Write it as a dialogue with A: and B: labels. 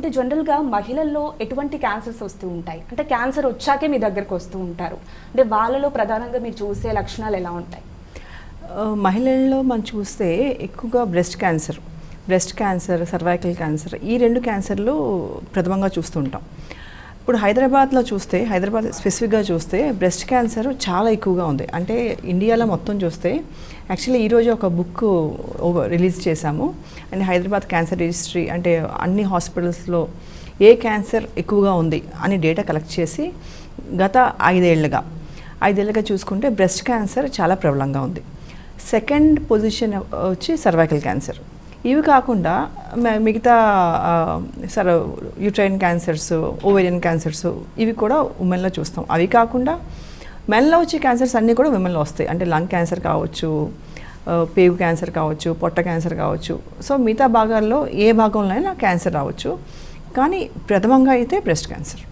A: అంటే జనరల్గా మహిళల్లో ఎటువంటి క్యాన్సర్స్ వస్తూ ఉంటాయి? అంటే క్యాన్సర్ వచ్చాకే మీ దగ్గరకు వస్తూ ఉంటారు, అంటే వాళ్ళలో ప్రధానంగా మీరు చూసే లక్షణాలు ఎలా ఉంటాయి?
B: మహిళల్లో మనం చూస్తే ఎక్కువగా బ్రెస్ట్ క్యాన్సర్, సర్వైకల్ క్యాన్సర్, ఈ 2 క్యాన్సర్లు ప్రథమంగా చూస్తుంటాం. ఇప్పుడు హైదరాబాద్ స్పెసిఫిక్గా చూస్తే బ్రెస్ట్ క్యాన్సర్ చాలా ఎక్కువగా ఉంది. అంటే ఇండియాలో మొత్తం చూస్తే యాక్చువల్లీ ఈరోజు ఒక బుక్ రిలీజ్ చేశాము. అండ్ హైదరాబాద్ క్యాన్సర్ రిజిస్ట్రీ, అంటే అన్ని హాస్పిటల్స్లో ఏ క్యాన్సర్ ఎక్కువగా ఉంది అని డేటా కలెక్ట్ చేసి గత 5 ఏళ్ళుగా చూసుకుంటే బ్రెస్ట్ క్యాన్సర్ చాలా ప్రబలంగా ఉంది. సెకండ్ పొజిషన్ వచ్చి సర్వైకల్ క్యాన్సర్. ఇవి కాకుండా మిగతా యూట్రైన్ క్యాన్సర్స్, ఓవేరియన్ క్యాన్సర్స్ ఇవి కూడా ఉమెన్లో చూస్తాం. అవి కాకుండా మెన్లో వచ్చే క్యాన్సర్స్ అన్నీ కూడా విమెన్లో వస్తాయి. అంటే లంగ్ క్యాన్సర్ కావచ్చు, పేగు క్యాన్సర్ కావచ్చు, పొట్ట క్యాన్సర్ కావచ్చు. సో మిగతా భాగాల్లో ఏ భాగంలో అయినా క్యాన్సర్ రావచ్చు, కానీ ప్రథమంగా అయితే బ్రెస్ట్ క్యాన్సర్.